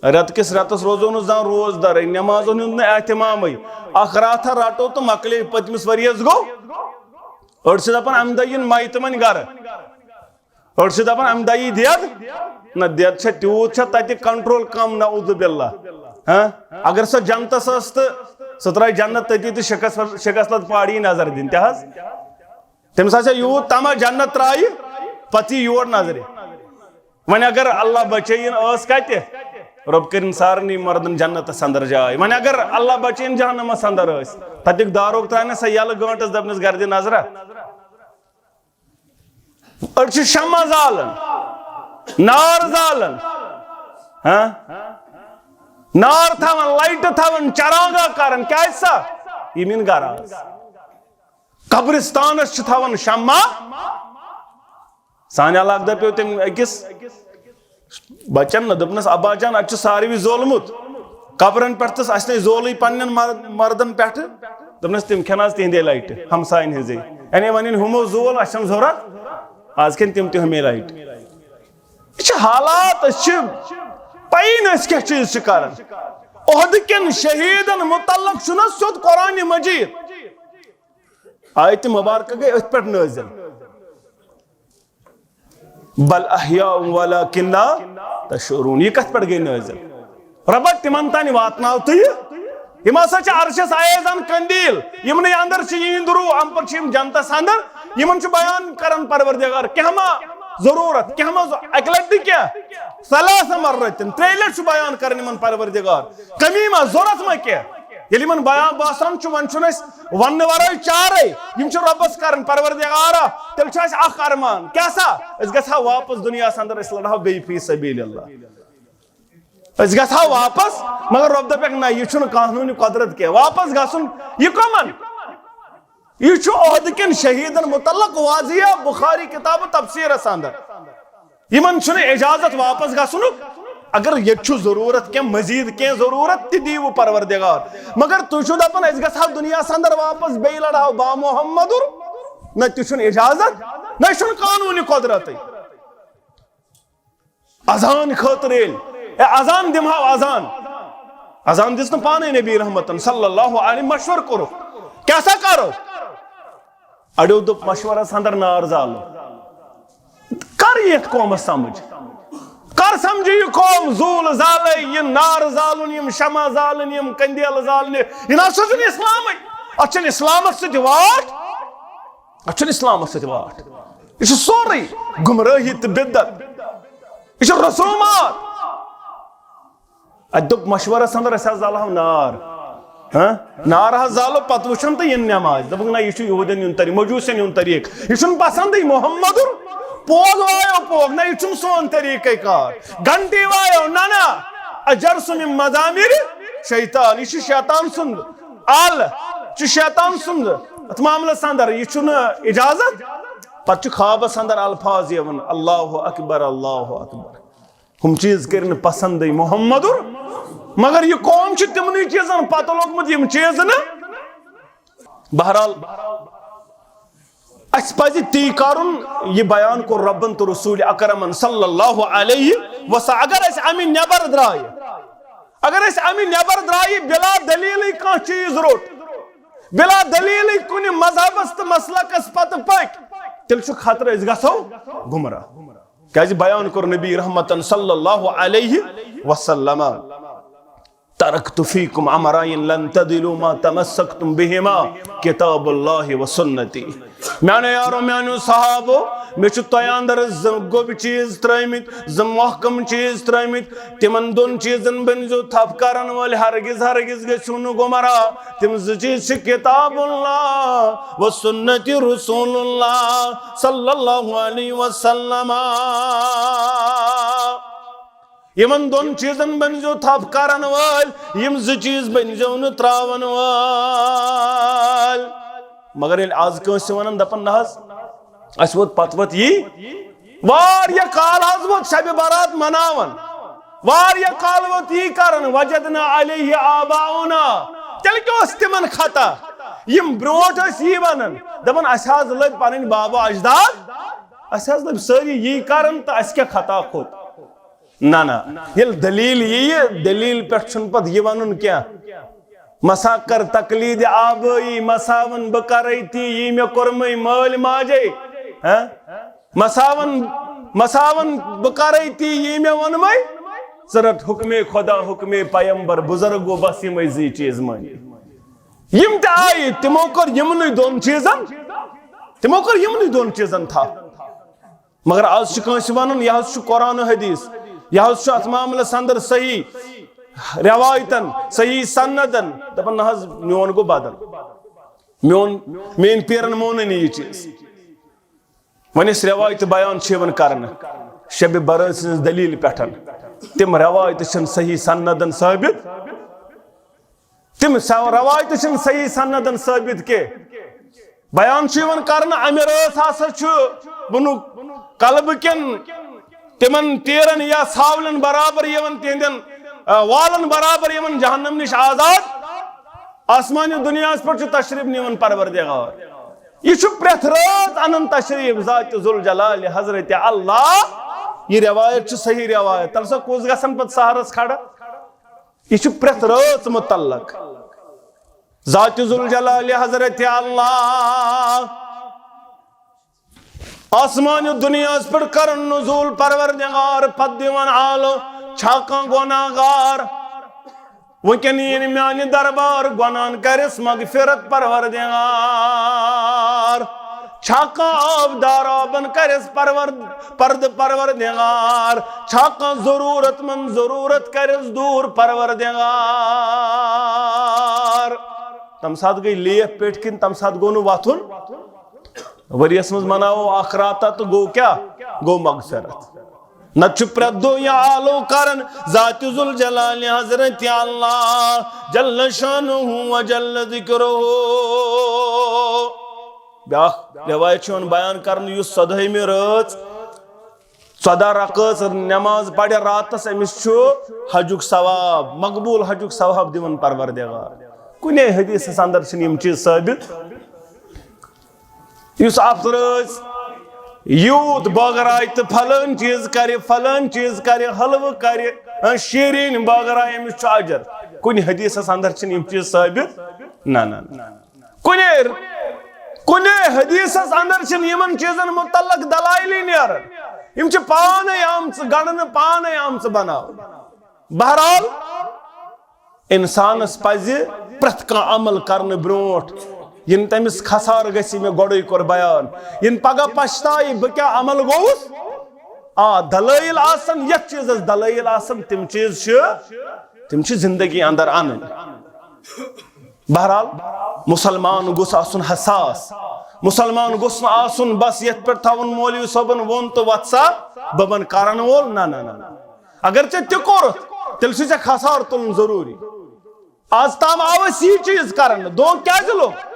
رت کس رتس روزو زان روز دار نمازن ہند اہتمام اخ راتھا رٹو تو مکلے پتمس وریس گو اڑ سے دپان ام دین مائتمن گر اڑ سے دپان ام دئی دید نہ دید چھ تیوت چھ تتہ کنٹرول کم نعوذ باللہ اگر سو جنتس اس تو سہ ترائی جنت تتی تو شکست پاڑی نظر دن تہ تمس آسیا یوت تما جنت ترائی پتہ یور نظر ون اگر اللہ بچین اس کتہ رب کرن سارنی مردن جنت اندر جائے ون اگر اللہ بچین جہنمس اندر اس تتک داروک ترانے سہ یل گنٹس دپنس گرد نظرہ اڑ چھ شمع زالن نار زالن نار تھاون لائٹ تھاون چراغا کرن کیا سا یہ من گراز قبرستانس چھ تھاون شمع سانہ علاقہ دپیو تم اکس بچن نہ دپنس ابا جان اتھ ساروی زولمت قبرن پٹھس اس نے زولی پنن مردن پٹھ دپنس تم کھناز تہندے لائٹ ہمسائن ہزے یعنی ونن ہمو زول اشم ضرورت آج کن تم تہ ہمیں لائٹ یہ حالات پین اس کیا چیز کرن عہد کن شہیدن متعلق چھنا سیود قرآن مجید آیت مبارکہ گئی اتھ پر نازل بل احیاء ولکن لا تشعرون یہ کت پر گئی نازل ربک تمن تانی واتناو تھی یم ہسا چھ عرشس آیزان قندیل یمن اندر چھ یندرو ام پر چھ جنتس اندر یمن چھ بیان کرن پروردگار کہما ضرورت کہما اکلت کیا ثلاث مرتن تریلٹ چھ بیان کرن یمن پروردگار کمی ما ضرورت ما کیا یلی من بیان باسان چھ ون چھنس ون ورای چارے یم چھ ربس کرن پروردگارا تیل چھ اس اخ ارمان کیسا اس گژھا واپس دنیا اندر اس لڑاو بی فی سبیل اللہ اس گژھا واپس مگر رب دپک نہ یہ چھن قانونی قدرت کیا واپس گژھن یہ کمن یہ چھ عہد کن شہیدن متعلق واضح بخاری کتاب تفسیر اندر یمن چھن اجازت واپس گژھنک اگر یہ چھو ضرورت کی مزید کی ضرورت تی دیو پروردگار مگر تو چھو دپن اس گژھا دنیا اندر واپس بی لڑاو با محمد نہ تو چھن اجازت نہ چھن قانونی قدرت اذان خاطر اذان دمہاو اذان دس نا پانے نبی رحمتن صلی اللہ علیہ مشور کرو کیسا کرو اڑو دپ مشورہ اندر نار زالو کر یہ قوم سمجھ کر سمجھ یہ قوم زول زالے یہ نار زالن یم شمع زالن یم کندیل زالن یہ نا سن اسلام اچھن اسلامت سے واٹ اچھن اسلامت سے واٹ یہ سوری گمراہی تو بدت یہ رسومات ادب مشورہ اندر اس زالو نار نار زالو پتہ وچھن تو یہ نماز دپک نا یہ یہودین یون طریق مجوسین یون طریق یہ پسند محمد پوگ وایو پوگ نا یہ سون طریقہ کار گھنٹی وایو نا اجر سن مزامیر شیطان یہ شیطان سند آل شیطان سند ات معاملہ اندر یہ اجازت پتہ خواب اندر الفاظ یون اللہ اکبر ہم چیز کرن پسند محمد مگر یہ قوم چھ تمنی چیزن پتہ لوگمت یم چیز نا بہرحال اس پزی تی کرن یہ بیان کو ربن تو رسول اکرمن صلی اللہ علیہ وسلم اگر اس امین نبر درائی بلا دلیل کان چیز روٹ بلا دلیل کنی مذہب است مسلک اس پتہ پک تیل چھ خطر اس گژھو گمراہ کیازِ بیان کر نبی رحمتن صلی اللہ علیہ وسلم ترکت فیکم امرائن لن تدلوا ما تمسکتم بہما کتاب اللہ و سنتی میانے یارو میانو صحابو میں چھو توی اندر گوب چیز ترائیمت محکم چیز ترائیمت تمن دون چیزن بنجو تھپ کرن والی ہرگز گچھون گمرا تم چیز چھ کتاب اللہ و سنت رسول اللہ صلی اللہ علیہ وسلم یمن دون چیزن بنجو تھپ کرن وال یم چیز بنجو نتراون وال مگر آز کنس ونن دپن نحس اس ووت پت وت یہ واریا کال حض ووت شب برات مناون واریا کال ووت یہ کرن وجدنا علیہ آباؤنا تیل کیوں اس تمن خطا یم بروٹ اس یہ ونن دپن اس حض لگ پنن بابا اجداد اس حض لگ ساری یہ کرن تا اس کیا خطا خود نا نا یل دلیل یہ دلیل پہ پت یہ ون کیا مسا کر تقلید آبائی مساون بکرتی یہ میں کورمے مال ماجے مساون بکرتی یہ میں ونمے ثرت حکم خدا حکم پیمبر بزرگو بس یہ زی چیز مانی یم تہ آئی تمو کر یمن دون چیزن تھا مگر آج کنس ون یہ قرآن حدیث یہ ات معاملس اندر صحیح روایتن صحیح سندن دپن نہ میون گو بدل مین پیرن مون یہ چیز ون اس روایت بیان کرنے شب برات سن دلیل پہ تم روایت صحیح سندن ثابت تم روایت صحیح سندن ثابت کے بیان کرنے امہ رات ہسا بنو قلب کن تمن تیرن یا ساولن برابر یون تہندین والن برابر یمن جہنم نش آزاد آسمانی دنیا پر تشریف نیون پروردگار یہ پریت رات انن تشریف ذات ذوالجلال حضرت اللہ یہ روایت صحیح روایت تل سا کس گھن پہ سہرس کھڑا یہ پریت رات متعلق ذات ذوالجلال حضرت اللہ آسمانی دنیا پر کرن نزول پروردگار پت دیوان عالو چھاکاں گناہگار وکن این میانی دربار گناہن کرس مغفرت پروردگار چھاکاں آبدار آبن کرس پرد پروردگار چھاکاں ضرورت من ضرورت کرس دور پروردگار تم ساتھ گئی لیف پیٹ کن تم ساتھ گونو واتھن وریس مز مناو آخراتا تو گو کیا گو مغفرت نچ پردو یا آلو کرن ذات ذوالجلال حضرت اللہ جل شانہ و جل ذکرہ بیاخ روایت چون بیان کرن یس صدہی میں رات صدا رقص نماز پڑھ راتس امس حجک ثواب مقبول حجک ثواب دیون پروردگار کنے حدیث اندر چھن یم چیز ثابت یس افروز یوت بغرائے تو فلان چیز کرے حلوہ کرے شیرین بغرائے امس اجر کن حدیث اندر چھن یم چیز ثابت نا نا کن حدیث اندر چھن یمن چیزن متعلق دلائلی نیرن یم چھ پانے آمچ گڑن پانے آمچ بناو بہرحال انسان اس پزِ پرت کان عمل کرن بروٹ ین تمس خسار گسی میں گوڑی کور بیان ین پگہ پشتائی بکیا عمل گوس دلائل آسن یک چیز دلائل آسن تم چھ زندگی اندر آنن بہرحال مسلمان گوس آسن حساس مسلمان گوس آسن بس یت پر تھاون مولوی صبن ون تو واتسا ببن کارن وول نا نا نا اگرچہ تہ کورت تیل چھ خسار تلن ضروری آج تام آو یہ چیز کرن دو کیا لوگ